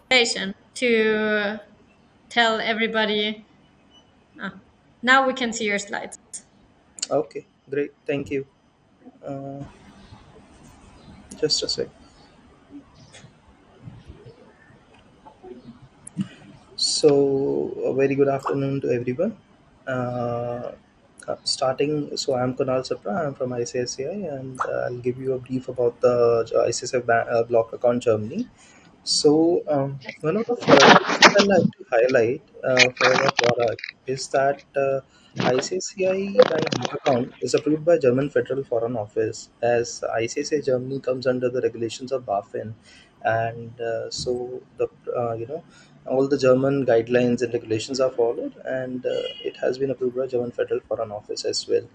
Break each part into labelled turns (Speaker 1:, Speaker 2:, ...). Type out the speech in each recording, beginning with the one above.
Speaker 1: presentation to tell everybody. Ah, now we can see your slides.
Speaker 2: Okay, great. Thank you. Uh, just a sec. So, a very good afternoon to everyone. Uh, I'm Kunal Sapra. I'm from ICICI, and I'll give you a brief about the ICICI block account Germany. So, one of the first things I'd like to highlight for your product is that ICICI Bank Bank account is approved by German Federal Foreign Office, as ICICI Germany comes under the regulations of BaFin, and so the all the German guidelines and regulations are followed, and it has been approved by German Federal Foreign Office as well.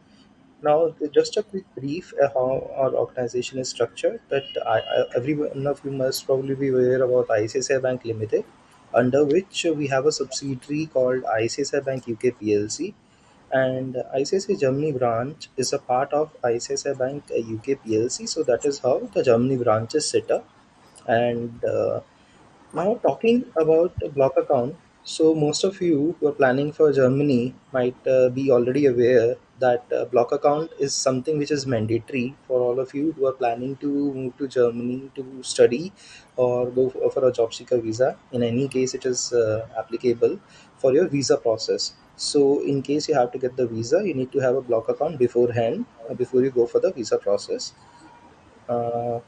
Speaker 2: Now, just a quick brief how our organization is structured. That every one of you must probably be aware about ICICI Bank Limited, under which we have a subsidiary called ICICI Bank UK PLC, and ICICI Germany branch is a part of ICICI Bank UK PLC. So that is how the Germany branch is set up, and now, talking about the block account, so most of you who are planning for Germany might be already aware that block account is something which is mandatory for all of you who are planning to move to Germany to study or go for a job seeker visa. In any case, it is applicable for your visa process. So, in case you have to get the visa, you need to have a block account beforehand before you go for the visa process. Uh,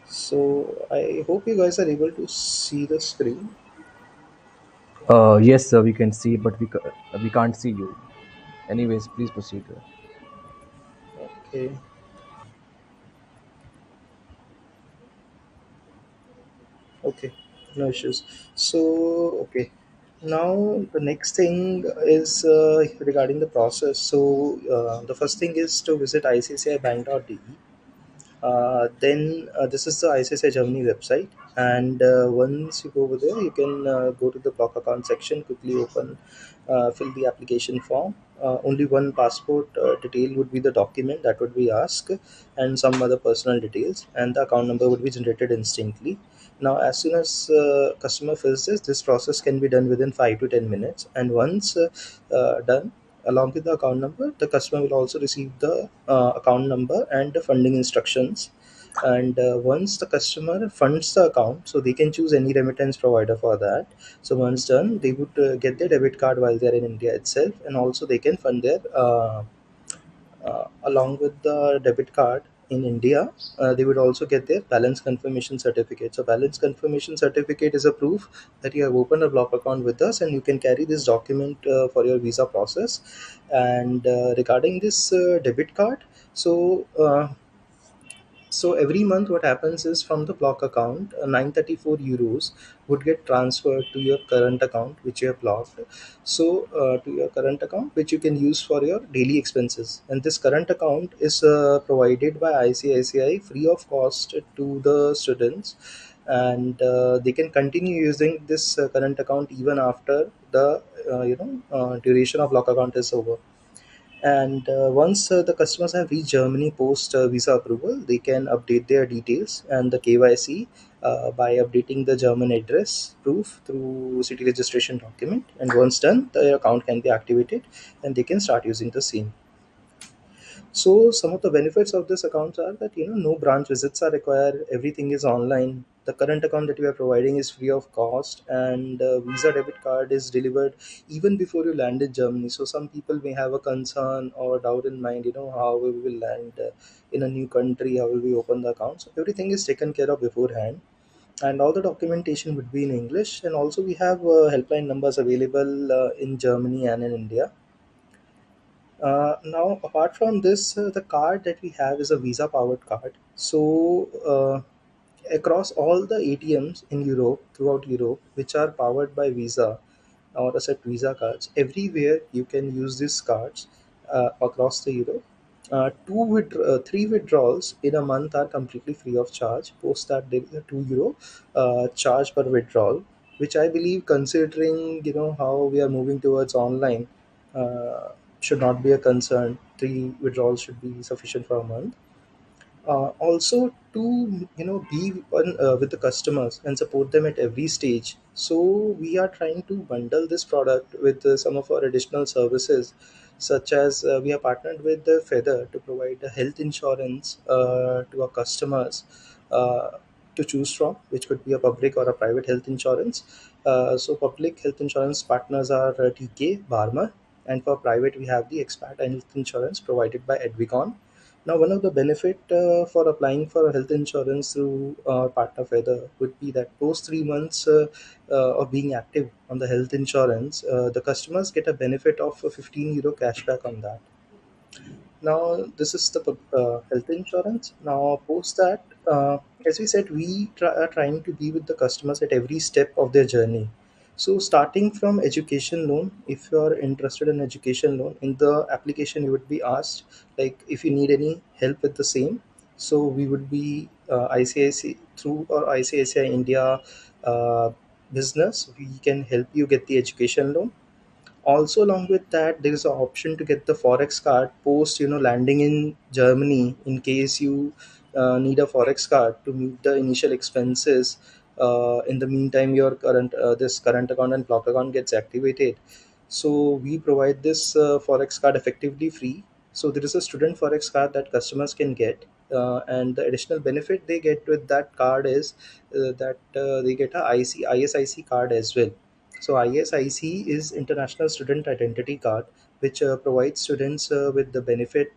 Speaker 2: so, I hope you guys are able to see the screen.
Speaker 3: Yes, sir, we can see, but we can't see you. Anyways, please proceed.
Speaker 2: Okay, okay, no issues. So, okay, now the next thing is regarding the process. So, the first thing is to visit iccibank.de. Then this is the ICICI Germany website, and once you go over there, you can go to the block account section, quickly open, fill the application form. Only one passport detail would be the document that would be asked, and some other personal details, and the account number would be generated instantly. Now, as soon as customer fills this process can be done within 5 to 10 minutes, and once done, along with the account number, the customer will also receive the account number and the funding instructions. And once the customer funds the account, so they can choose any remittance provider for that. So once done, they would get their debit card while they're in India itself, and also they can fund their along with the debit card in India, they would also get their balance confirmation certificate. So, balance confirmation certificate is a proof that you have opened a block account with us, and you can carry this document for your visa process. And regarding this debit card, so so every month, what happens is from the block account, 934 euros would get transferred to your current account, which you have blocked. So to your current account, which you can use for your daily expenses. And this current account is provided by ICICI free of cost to the students, and they can continue using this current account even after the duration of block account is over. And once the customers have reached Germany post visa approval, they can update their details and the KYC by updating the German address proof through city registration document. And once done, the account can be activated and they can start using the same. So some of the benefits of this accounts are that no branch visits are required. Everything is online. The current account that we are providing is free of cost, and Visa debit card is delivered even before you land in Germany. So some people may have a concern or doubt in mind. How we will land in a new country? How will we open the account? So everything is taken care of beforehand, and all the documentation would be in English. And also we have helpline numbers available in Germany and in India. Now, apart from this, the card that we have is a Visa powered card. So, across all the ATMs in Europe, throughout Europe, which are powered by Visa or a set Visa cards, everywhere you can use these cards across the Europe. Three withdrawals in a month are completely free of charge. Post that, there is a €2 charge per withdrawal, which I believe, considering how we are moving towards online, uh, should not be a concern. Three withdrawals should be sufficient for a month. Also to be with the customers and support them at every stage. So we are trying to bundle this product with some of our additional services, such as we are partnered with the Feather to provide a health insurance to our customers uh, to choose from, which could be a public or a private health insurance. So public health insurance partners are TK Barmer, and for private we have the expat health insurance provided by Edvicon. Now, one of the benefit for applying for health insurance through partner Feather would be that post 3 months of being active on the health insurance, the customers get a benefit of a 15 euro cashback on that. Now, this is the health insurance. Now, post that, as we said, are trying to be with the customers at every step of their journey. So, starting from education loan, if you are interested in education loan, in the application you would be asked like if you need any help with the same. So, we would be ICICI through or ICICI India business. We can help you get the education loan. Also along with that, there is an option to get the forex card post landing in Germany, in case you need a forex card to meet the initial expenses. In the meantime, your current this current account and block account gets activated. So we provide this forex card effectively free. So there is a student forex card that customers can get, and the additional benefit they get with that card is that they get a ISIC card as well. So ISIC is International Student Identity Card, which provides students with the benefit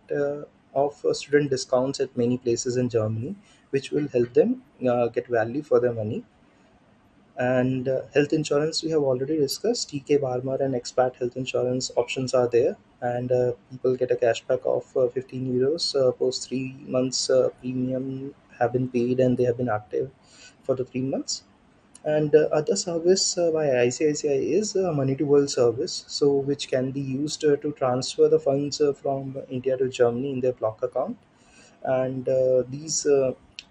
Speaker 2: of student discounts at many places in Germany, which will help them get value for their money. And health insurance we have already discussed. TK Barmer and expat health insurance options are there, and people get a cashback of 15 euros post 3 months premium have been paid and they have been active for the 3 months. And other service by ICICI is money to world service, so which can be used to transfer the funds from India to Germany in their block account. And these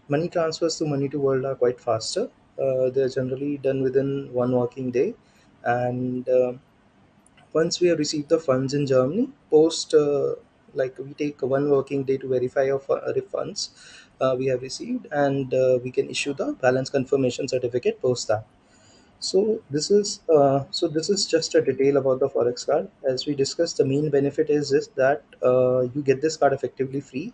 Speaker 2: money transfers to money to world are quite faster. They're generally done within one working day. And once we have received the funds in Germany, post like we take one working day to verify our refunds we have received, and we can issue the balance confirmation certificate post that. So this is just a detail about the forex card. As we discussed, the main benefit is this, that you get this card effectively free,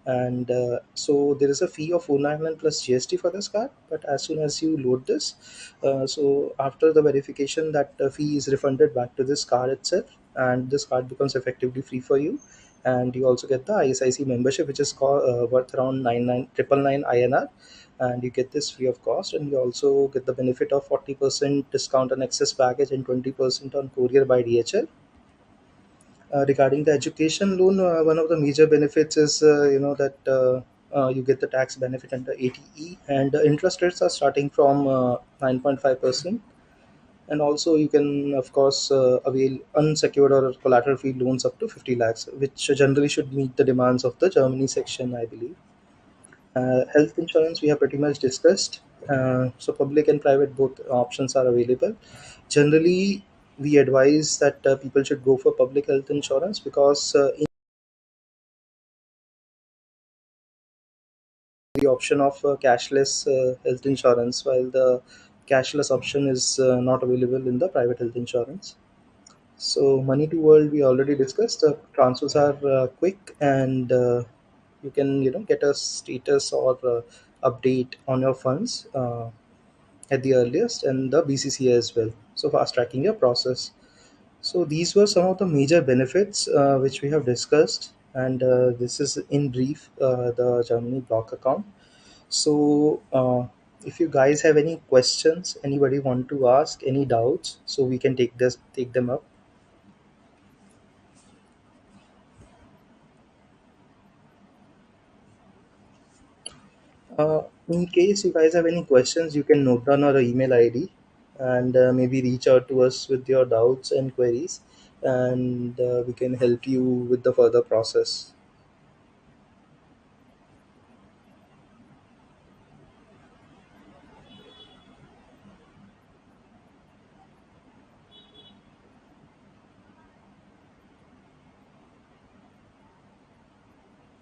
Speaker 2: and so there is a fee of 499 plus GST for this card. But as soon as you load this, so after the verification, that fee is refunded back to this card itself, and this card becomes effectively free for you. And you also get the ISIC membership, which is called worth around 999 INR, and you get this free of cost. And you also get the benefit of 40% discount on excess baggage and 20% on courier by DHL. Regarding the education loan, one of the major benefits is that you get the tax benefit under ATE, and the interest rates are starting from 9.5%. And also you can of course avail unsecured or collateral free loans up to 50 lakhs, which generally should meet the demands of the Germany section, I believe. Health insurance we have pretty much discussed. So public and private both options are available. Generally, we advise that people should go for public health insurance because in the option of cashless health insurance, while the cashless option is not available in the private health insurance. So money to world we already discussed. The transfers are quick, and you can get a status or update on your funds at the earliest, and the BCCA as well. So fast tracking your process. So these were some of the major benefits which we have discussed, and this is in brief the Germany block account. So if you guys have any questions, anybody want to ask any doubts, so we can take them up. In case you guys have any questions, you can note down our email ID, and maybe reach out to us with your doubts and queries, and we can help you with the further process.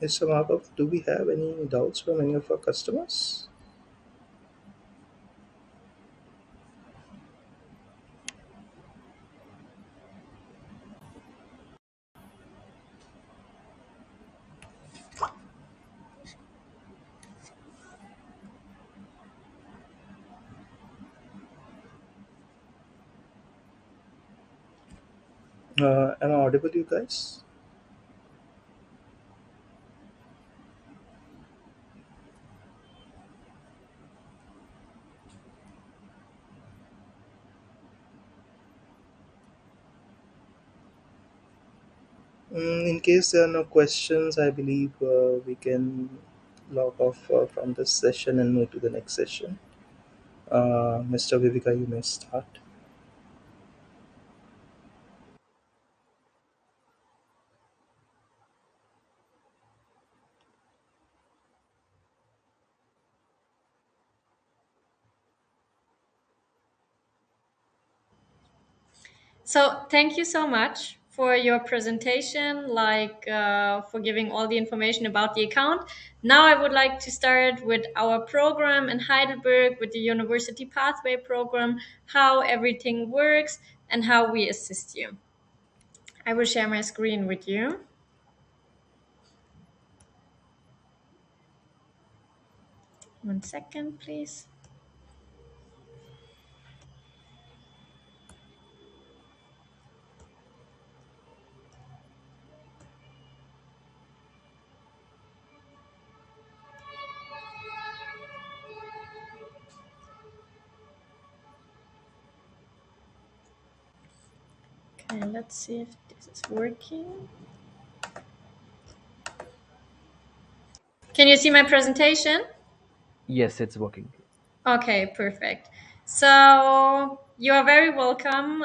Speaker 2: Mr. Markov, do we have any doubts from any of our customers? Am I audible, you guys? In case there are no questions, I believe we can log off from this session and move to the next session. Mr. Viveka, you may start.
Speaker 1: So thank you so much for your presentation, for giving all the information about the account. Now I would like to start with our program in Heidelberg with the University Pathway Program, how everything works and how we assist you. I will share my screen with you. One second, please. Okay, let's see if this is working. Can you see my presentation?
Speaker 3: Yes, it's working.
Speaker 1: Okay, perfect. So you are very welcome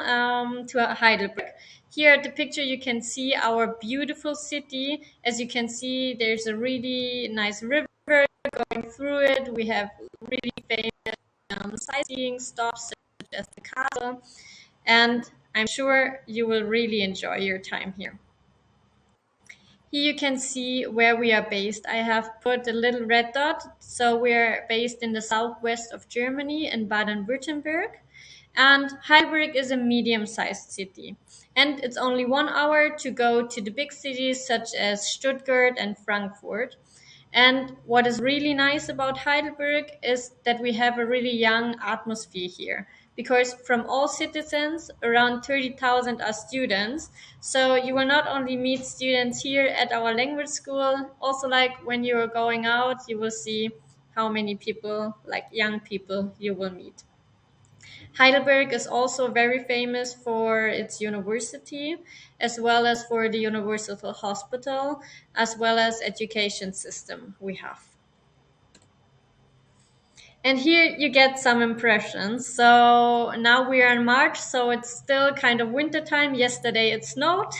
Speaker 1: to Heidelberg. Here at the picture, you can see our beautiful city. As you can see, there's a really nice river going through it. We have really famous sightseeing stops such as the castle, and I'm sure you will really enjoy your time here. Here you can see where we are based. I have put a little red dot. So we're based in the southwest of Germany in Baden-Württemberg. And Heidelberg is a medium-sized city. And it's only 1 hour to go to the big cities such as Stuttgart and Frankfurt. And what is really nice about Heidelberg is that we have a really young atmosphere here because from all citizens, around 30,000 are students. So you will not only meet students here at our language school, also like when you are going out, you will see how many people, like young people, you will meet. Heidelberg is also very famous for its university, as well as for the Universal Hospital, as well as education system we have. And here you get some impressions. So now we are in March, so it's still kind of winter time. Yesterday it snowed.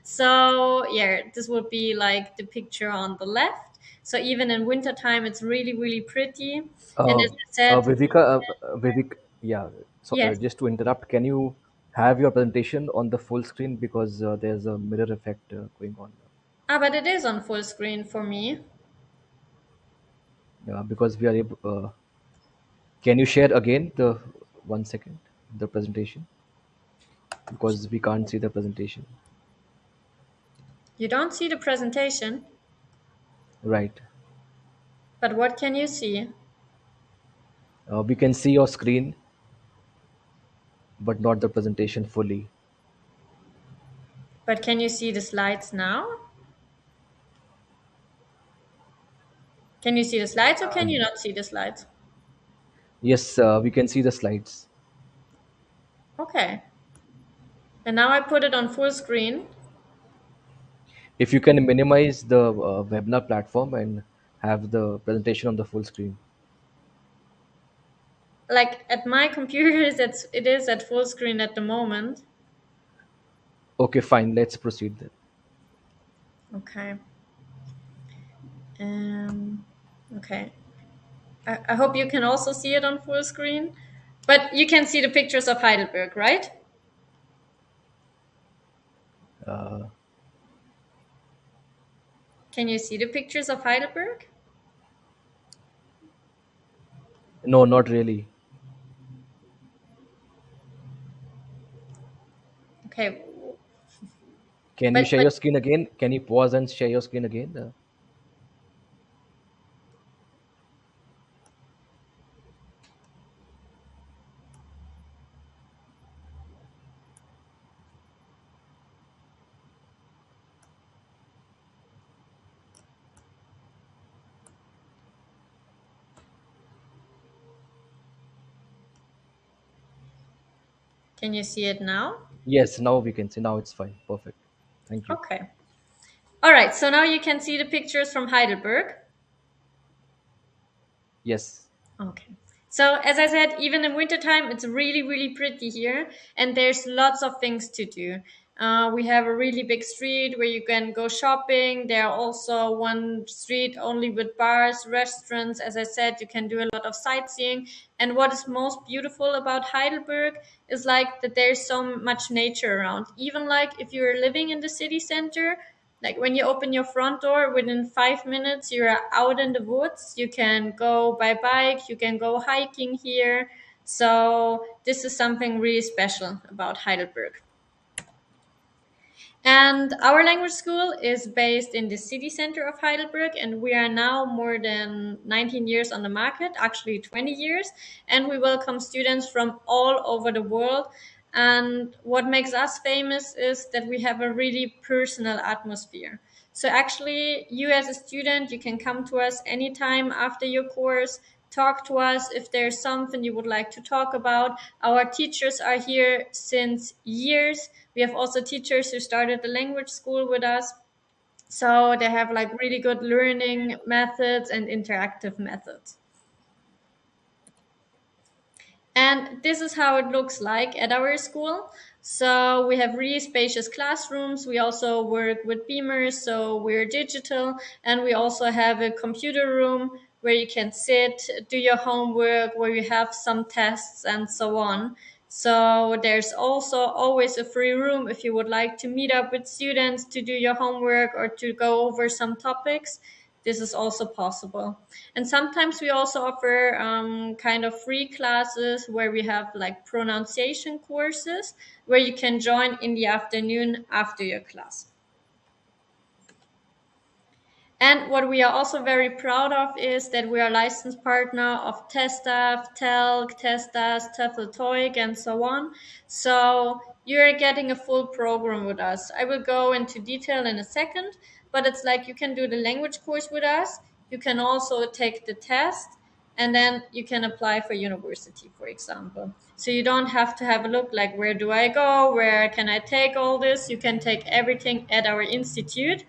Speaker 1: So yeah, this would be like the picture on the left. So even in winter time, it's really, really pretty. And
Speaker 3: Uh,
Speaker 1: as I said,
Speaker 3: yeah. So
Speaker 1: yes.
Speaker 3: just to interrupt, can you have your presentation on the full screen because there's a mirror effect going on.
Speaker 1: Ah, but it is on full screen for me.
Speaker 3: Because we are able. Can you share again the 1 second the presentation because we can't see the presentation.
Speaker 1: You don't see the presentation,
Speaker 3: Right.
Speaker 1: but what can you see?
Speaker 3: We can see your screen, but not the presentation fully.
Speaker 1: But can you see the slides now? Can you see the slides or can you not see the slides?
Speaker 3: Yes, we can see the slides.
Speaker 1: Okay. And now I put it on full screen.
Speaker 3: If you can minimize the webinar platform and have the presentation on the full screen.
Speaker 1: Like at my computer, it is at full screen at the moment.
Speaker 3: Okay, fine. Let's proceed then.
Speaker 1: Okay. Um, okay. I hope you can also see it on full screen. But you can see the pictures of Heidelberg, right? Can you see the pictures of Heidelberg?
Speaker 3: No, not really.
Speaker 1: Okay,
Speaker 3: Can you
Speaker 1: but
Speaker 3: share your screen again? Can you pause and share your screen again?
Speaker 1: can you see it now?
Speaker 3: Yes, now we can see. Now it's fine. Perfect. Thank you.
Speaker 1: Okay. All right, so now you can see the pictures from Heidelberg.
Speaker 3: Yes.
Speaker 1: Okay. So as I said, even in wintertime, it's really, really pretty here, and there's lots of things to do. We have a really big street where you can go shopping. There are also one street only with bars, restaurants. As I said, you can do a lot of sightseeing. And what is most beautiful about Heidelberg is like that there's so much nature around. Even like if you're living in the city center, like when you open your front door, within 5 minutes, you're out in the woods. You can go by bike, you can go hiking here. So, this is something really special about Heidelberg. And our language school is based in the city center of Heidelberg, and we are now more than 19 years on the market, actually 20 years, and we welcome students from all over the world. And what makes us famous is that we have a really personal atmosphere. So actually, you as a student, you can come to us anytime after your course, talk to us if there's something you would like to talk about. Our teachers are here since years. We have also teachers who started the language school with us. So they have like really good learning methods and interactive methods. And this is how it looks like at our school. So we have really spacious classrooms. We also work with beamers, so we're digital. And we also have a computer room where you can sit, do your homework, where you have some tests and so on. So there's also always a free room if you would like to meet up with students to do your homework or to go over some topics. This is also possible. And sometimes we also offer kind of free classes where we have like pronunciation courses where you can join in the afternoon after your class. And what we are also very proud of is that we are licensed partner of TestAF, TELC, TestAS, TEFL, TOEIC, and so on. So you're getting a full program with us. I will go into detail in a second, but it's like you can do the language course with us. You can also take the test, and then you can apply for university, for example. So you don't have to have a look like, where do I go? Where can I take all this? You can take everything at our institute.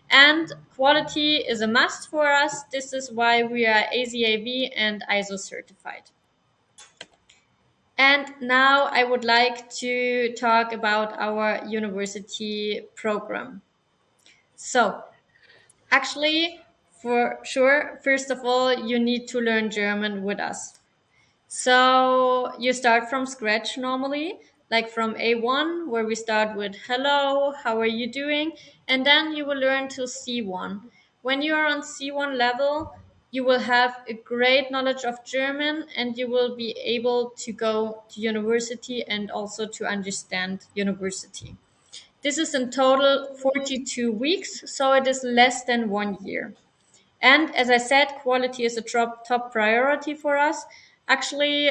Speaker 1: And quality is a must for us. This is why we are AZAB and ISO certified. And now I would like to talk about our university program. So, actually, for sure, first of all, you need to learn German with us. So you start from scratch normally, like from A1, where we start with hello, how are you doing? And then you will learn to C1. When you are on C1 level, you will have a great knowledge of German and you will be able to go to university and also to understand university. This is in total 42 weeks, so it is less than 1 year. And as I said, quality is a top priority for us. Actually,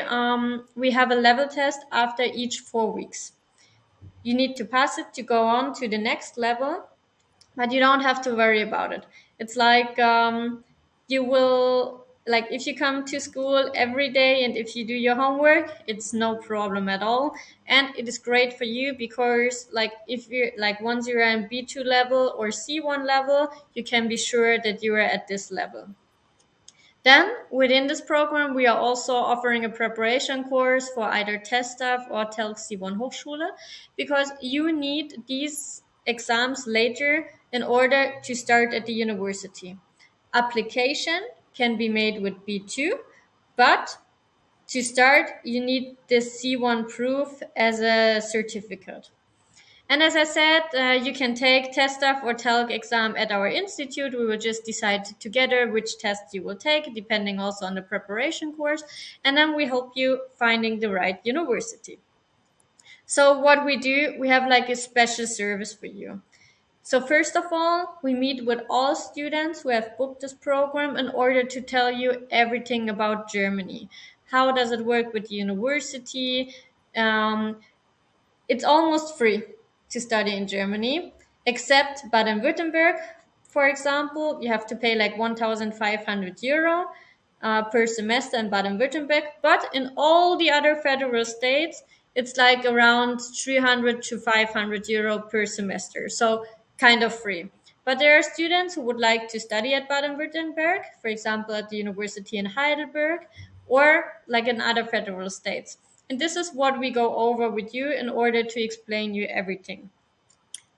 Speaker 1: we have a level test after each 4 weeks. You need to pass it to go on to the next level, but you don't have to worry about it. It's like you will, like if you come to school every day and if you do your homework, it's no problem at all. And it is great for you because like if you're like once you're in B2 level or C1 level, you can be sure that you are at this level. Then, within this program, we are also offering a preparation course for either TestAF or TELC C1 Hochschule because you need these exams later in order to start at the university. Application can be made with B2, but to start, you need the C1 proof as a certificate. And as I said, you can take TestDaF or TELC exam at our institute. We will just decide together which test you will take, depending also on the preparation course. And then we help you finding the right university. So what we do, we have like a special service for you. So first of all, we meet with all students who have booked this program in order to tell you everything about Germany. How does it work with the university? Um, it's almost free to study in Germany, except Baden-Württemberg. For example, you have to pay like 1,500 euro per semester in Baden-Württemberg. But in all the other federal states, it's like around 300 to 500 euro per semester. So kind of free. But there are students who would like to study at Baden-Württemberg, for example, at the university in Heidelberg, or like in other federal states. And this is what we go over with you in order to explain you everything.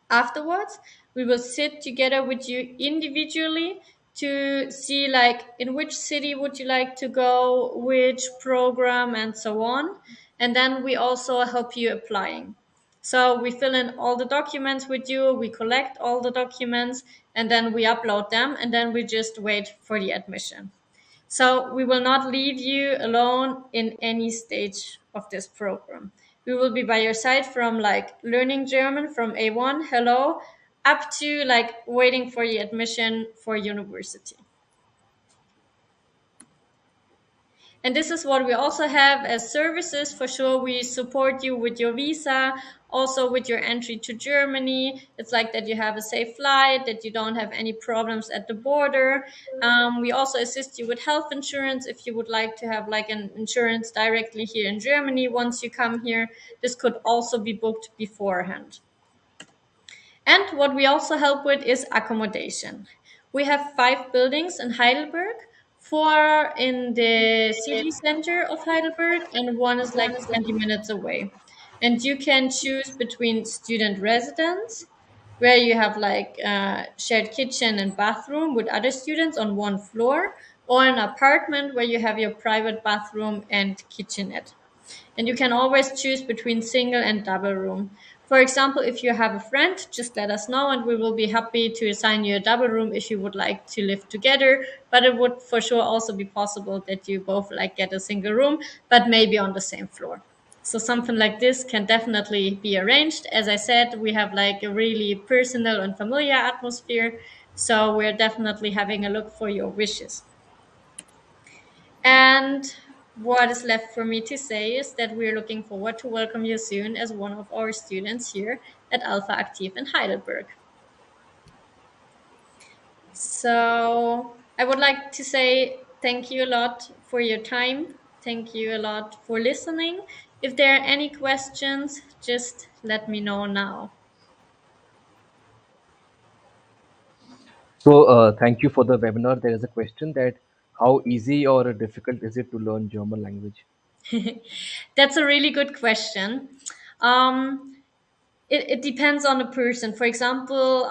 Speaker 1: Afterwards, we will sit together with you individually to see like in which city would you like to go, which program and so on. And then we also help you applying. So we fill in all the documents with you, we collect all the documents, and then we upload them, and then we just wait for the admission. So we will not leave you alone in any stage of this program. We will be by your side from like learning German from A1, hello, up to like waiting for your admission for university. And this is what we also have as services. For sure, we support you with your visa, also with your entry to Germany. It's like that you have a safe flight, that you don't have any problems at the border. We also assist you with health insurance if you would like to have like an insurance directly here in Germany once you come here. This could also be booked beforehand. And what we also help with is accommodation. We have 5 buildings in Heidelberg, 4 in the city center of Heidelberg, and one is like 20 minutes away. And you can choose between student residence, where you have like shared kitchen and bathroom with other students on one floor, or an apartment where you have your private bathroom and kitchenette. And you can always choose between single and double room. For example, if you have a friend, just let us know and we will be happy to assign you a double room if you would like to live together. But it would for sure also be possible that you both like get a single room, but maybe on the same floor. So something like this can definitely be arranged. As I said, we have like a really personal and familiar atmosphere. So we're definitely having a look for your wishes. And what is left for me to say is that we're looking forward to welcome you soon as one of our students here at Alpha Active in Heidelberg. So I would like to say thank you a lot for your time. Thank you a lot for listening. If there are any questions, just let me know now.
Speaker 3: So, thank you for the webinar. There is a question that how easy or difficult is it to learn German language?
Speaker 1: That's a really good question. Um, it depends on the person. For example,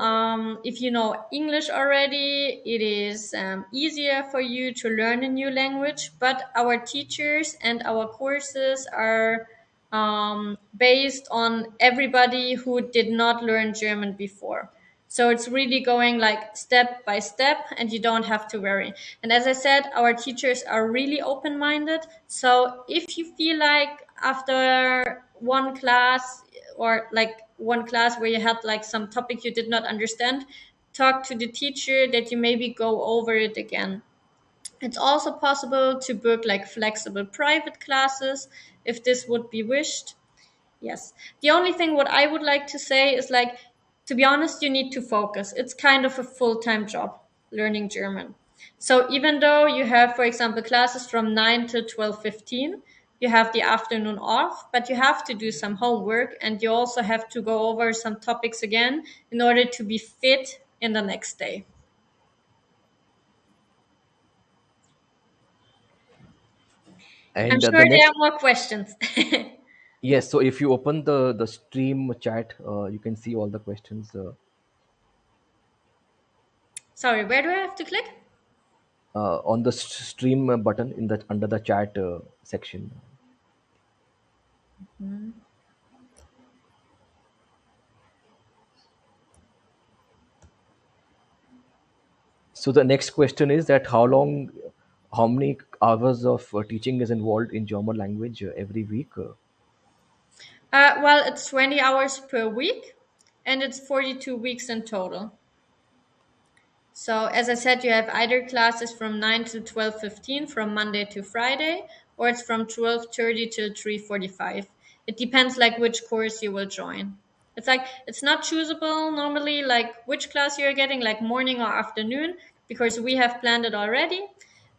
Speaker 1: if you know English already, it is easier for you to learn a new language. But our teachers and our courses are based on everybody who did not learn German before. So it's really going like step by step, and you don't have to worry. And as I said, our teachers are really open minded. So if you feel like after one class or like one class where you had like some topic you did not understand, talk to the teacher that you maybe go over it again. It's also possible to book like flexible private classes if this would be wished. Yes. The only thing what I would like to say is like, to be honest, you need to focus. It's kind of a full-time job learning German. So even though you have, for example, classes from 9 to 12:15, you have the afternoon off, but you have to do some homework and you also have to go over some topics again in order to be fit in the next day. I'm
Speaker 3: And
Speaker 1: sure
Speaker 3: the
Speaker 1: there
Speaker 3: next,
Speaker 1: are more questions.
Speaker 3: yes. So if you open the stream chat, you can see all the questions
Speaker 1: Sorry, where do I have to click?
Speaker 3: on the stream button in the under the chat section. So the next question is that how many hours of teaching is involved in German language every week?
Speaker 1: Well, it's 20 hours per week, and it's 42 weeks in total. So as I said, you have either classes from 9 to 12:15 from Monday to Friday, or it's from 12:30 till 3:45. It depends like which course you will join. It's like it's not choosable normally like which class you're getting, like morning or afternoon, because we have planned it already.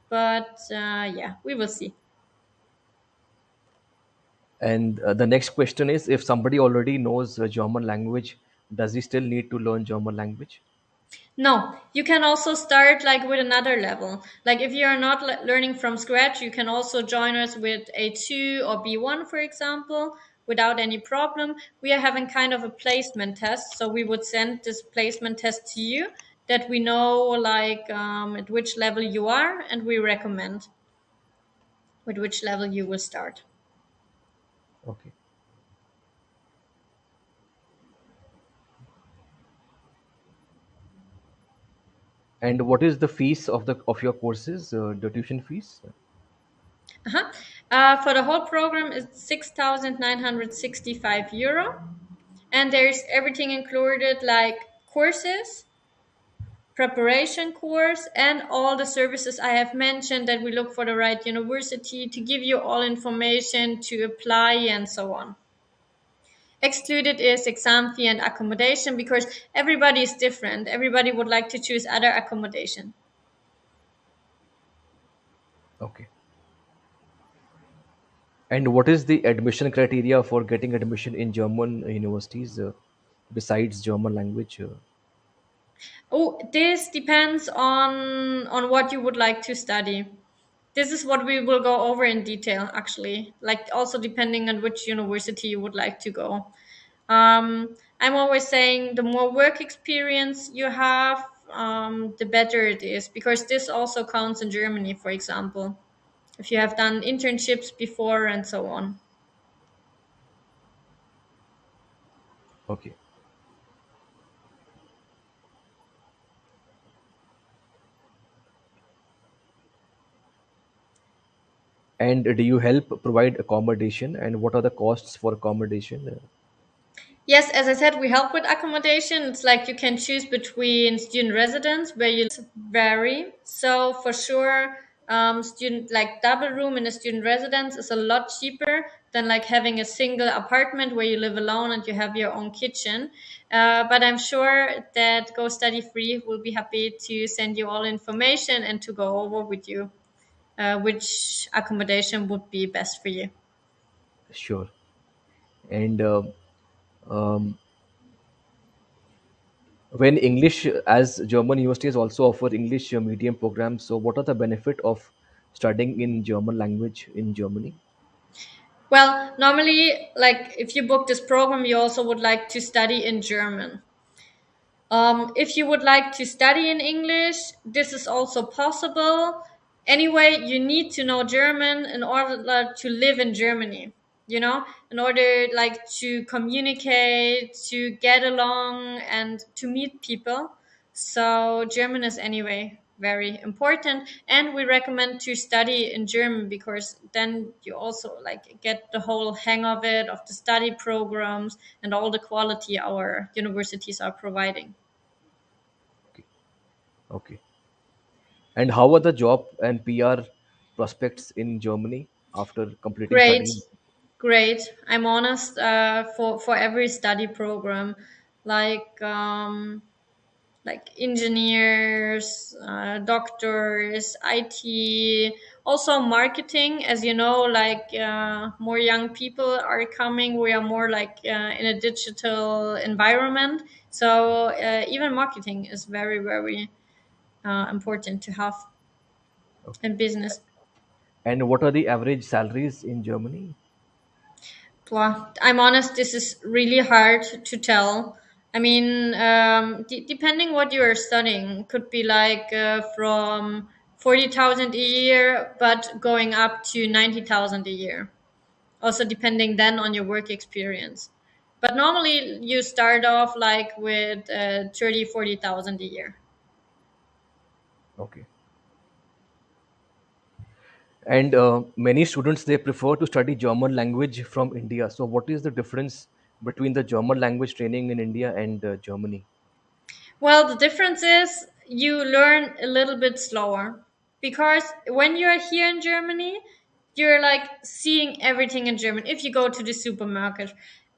Speaker 1: But yeah, we will see.
Speaker 3: And the next question is, if somebody already knows German language, does he still need to learn German language?
Speaker 1: No, you can also start like with another level. Like if you are not learning from scratch, you can also join us with A2 or B1, for example, without any problem. We are having kind of a placement test, so we would send this placement test to you that we know like at which level you are, and we recommend with which level you will start.
Speaker 3: Okay. And what is the fees of your courses, the tuition fees?
Speaker 1: Uh-huh. For the whole program, it's 6,965 euro, and there's everything included like courses, preparation course, and all the services I have mentioned, that we look for the right university to give you all information to apply and so on. Excluded is exam fee and accommodation, because everybody is different. Everybody would like to choose other accommodation.
Speaker 3: Okay. And what is the admission criteria for getting admission in German universities besides German language?
Speaker 1: Oh, this depends on what you would like to study. This is what we will go over in detail, actually, like also depending on which university you would like to go. I'm always saying the more work experience you have, the better it is, because this also counts in Germany, for example, if you have done internships before and so on.
Speaker 3: Okay. And do you help provide accommodation? And what are the costs for accommodation?
Speaker 1: Yes, as I said, we help with accommodation. It's like you can choose between student residence, where you vary. So for sure, student like double room in a student residence is a lot cheaper than like having a single apartment where you live alone and you have your own kitchen. But I'm sure that Go Study Free will be happy to send you all information and to go over with you which accommodation would be best for you.
Speaker 3: Sure. And um, when English, as German universities also offer English medium programs, so what are the benefit of studying in German language in Germany?
Speaker 1: Well, normally, like if you book this program, you also would like to study in German. If you would like to study in English, this is also possible. Anyway, you need to know German in order to live in Germany, in order like to communicate, to get along and to meet people. So German is anyway very important, and we recommend to study in German, because then you also like get the whole hang of it, of the study programs and all the quality our universities are providing.
Speaker 3: Okay. Okay. And how are the job and PR prospects in Germany after completing
Speaker 1: Great,
Speaker 3: studying?
Speaker 1: great. I'm honest. For every study program, like like engineers, doctors, IT, also marketing. As you know, like more young people are coming. We are more like in a digital environment, so even marketing is very, very important to have
Speaker 3: Okay.
Speaker 1: in business.
Speaker 3: And what are the average salaries in Germany?
Speaker 1: Well, I'm honest, this is really hard to tell. I mean, depending what you are studying, could be like from 40,000 a year, but going up to 90,000 a year. Also, depending then on your work experience. But normally, you start off like with 30, 40,000 a year.
Speaker 3: Okay. And many students, they prefer to study German language from India. So what is the difference between the German language training in India and Germany?
Speaker 1: Well, the difference is you learn a little bit slower because when you're here in Germany, you're like seeing everything in German. If you go to the supermarket,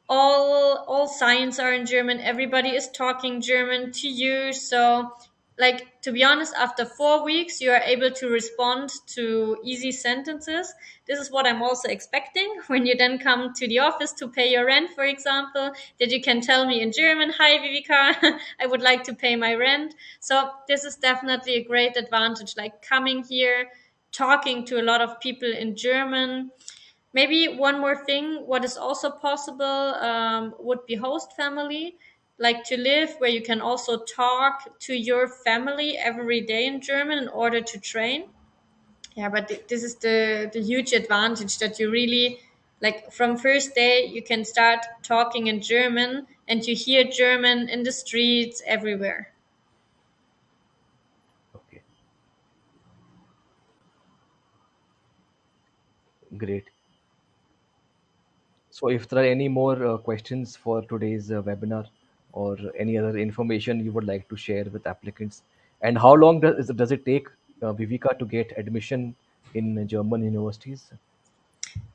Speaker 1: all signs are in German. Everybody is talking German to you. So, like to be honest, after 4 weeks, you are able to respond to easy sentences. This is what I'm also expecting when you then come to the office to pay your rent, for example, that you can tell me in German, "Hi, Vivika, I would like to pay my rent." So this is definitely a great advantage, like coming here, talking to a lot of people in German. Maybe one more thing, what is also possible would be host family, like to live where you can also talk to your family every day in German in order to train. Yeah, but this is the huge advantage that you really like from first day you can start talking in German and you hear German in the streets everywhere.
Speaker 3: Okay, great. So if there are any more questions for today's webinar, or any other information you would like to share with applicants, and how long does it take Vivika to get admission in German universities?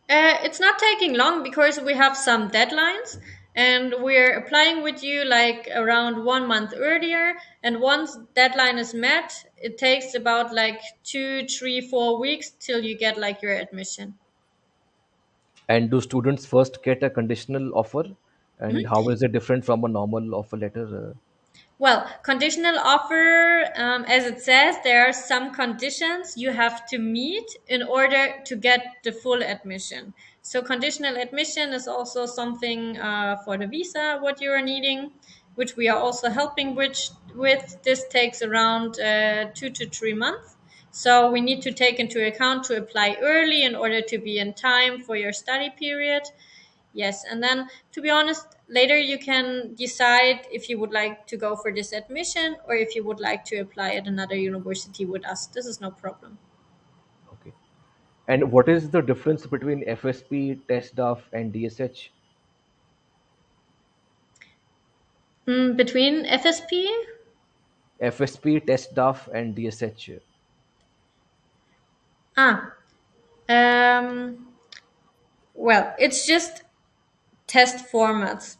Speaker 1: It's not taking long because we have some deadlines and we're applying with you like around 1 month earlier. And once deadline is met, it takes about like 2, 3, 4 weeks till you get like your admission.
Speaker 3: And do students first get a conditional offer? And
Speaker 1: Mhm.
Speaker 3: how is it different from a normal offer letter?
Speaker 1: Well, conditional offer, as it says, there are some conditions you have to meet in order to get the full admission. So, conditional admission is also something for the visa, what you are needing, which we are also helping with. This takes around 2 to 3 months. So, we need to take into account to apply early in order to be in time for your study period. Yes, and then to be honest, later you can decide if you would like to go for this admission or if you would like to apply at another university with us. This is no problem.
Speaker 3: Okay. And what is the difference between FSP, test staff, and DSH?
Speaker 1: Between FSP,
Speaker 3: FSP, test staff, and DSH.
Speaker 1: ah, um, well, it's just test formats.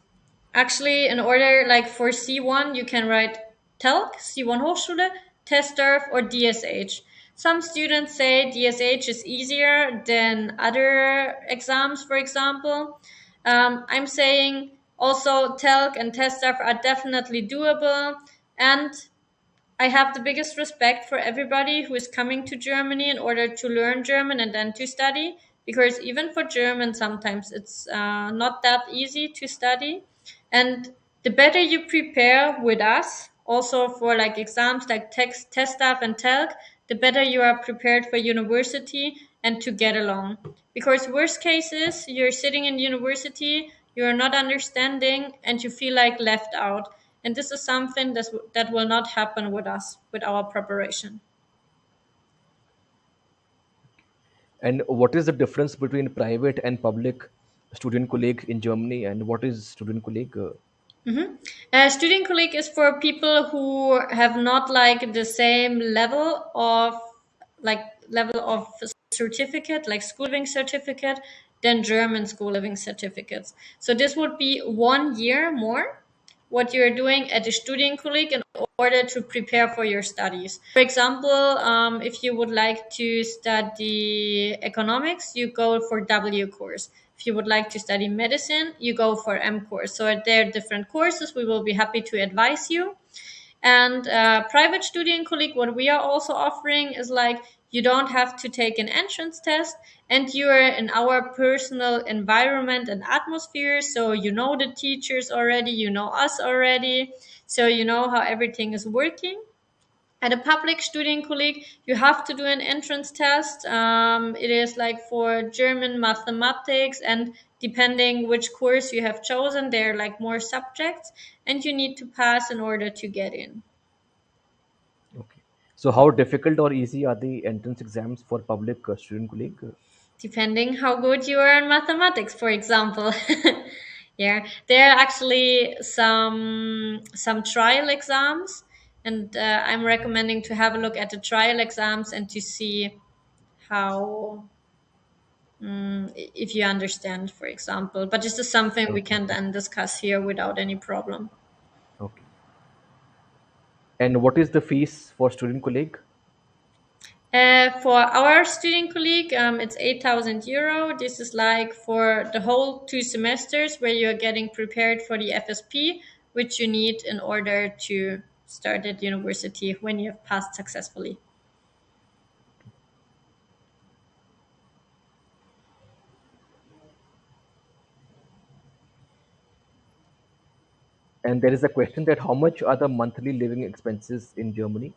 Speaker 1: Actually, in order like for C1, you can write TELC, C1 Hochschule, TestDurf, or DSH. Some students say DSH is easier than other exams, for example. I'm saying also TELC and TestDurf are definitely doable. And I have the biggest respect for everybody who is coming to Germany in order to learn German and then to study, because even for German, sometimes it's not that easy to study. And the better you prepare with us, also for like exams like test staff and TELC, the better you are prepared for university and to get along. Because worst cases, you're sitting in university, you're not understanding, and you feel like left out. And this is something that will not happen with us, with our preparation.
Speaker 3: And what is the difference between private and public student colleague in Germany? And what is student colleague?
Speaker 1: Student colleague is for people who have not like the same like level of certificate, like school living certificate, than German school living certificates. So this would be 1 year more what you're doing at the Studienkolleg in order to prepare for your studies. For example, if you would like to study economics, you go for W course. If you would like to study medicine, you go for M course. So there are different courses. We will be happy to advise you. And private Studienkolleg, what we are also offering is like you don't have to take an entrance test and you are in our personal environment and atmosphere. So you know the teachers already, you know us already. So you know how everything is working. At a public Studienkolleg, you have to do an entrance test. It is like for German mathematics, and depending which course you have chosen, there are like more subjects, and you need to pass in order to get in.
Speaker 3: Okay. So how difficult or easy are the entrance exams for public student colleague?
Speaker 1: Depending how good you are in mathematics, for example. Yeah, there are actually some trial exams, and I'm recommending to have a look at the trial exams and to see how if you understand, for example. But this is something we
Speaker 3: Okay,
Speaker 1: can then discuss here without any problem.
Speaker 3: okay. And what is the fees for student colleague?
Speaker 1: For our student colleague, it's 8,000 euro. This is like for the whole 2 semesters where you're getting prepared for the FSP, which you need in order to start at university when you have passed successfully.
Speaker 3: And there is a question that how much are the monthly living expenses in Germany?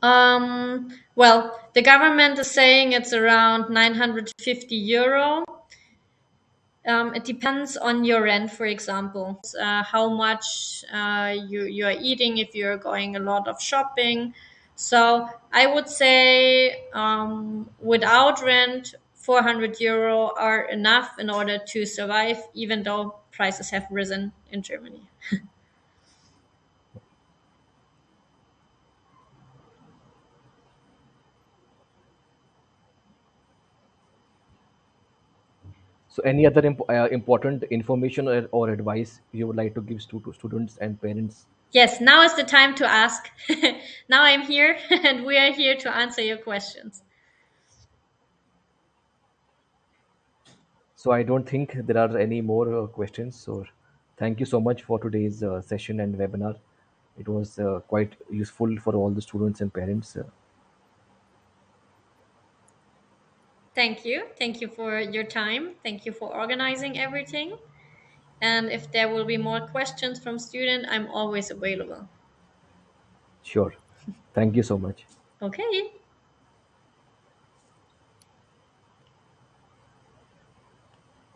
Speaker 1: Well, the government is saying it's around 950 euro. It depends on your rent, for example, how much you are eating, if you're going a lot of shopping. So I would say without rent, 400 euro are enough in order to survive, even though prices have risen in Germany.
Speaker 3: So any other important information or advice you would like to give to students and parents?
Speaker 1: Yes, now is the time to ask. Now I'm here, and we are here to answer your questions.
Speaker 3: So I don't think there are any more questions. So thank you so much for today's session and webinar. It was quite useful for all the students and parents.
Speaker 1: Thank you. Thank you for your time. Thank you for organizing everything. And if there will be more questions from student, I'm always available.
Speaker 3: Sure. Thank you so much.
Speaker 1: Okay.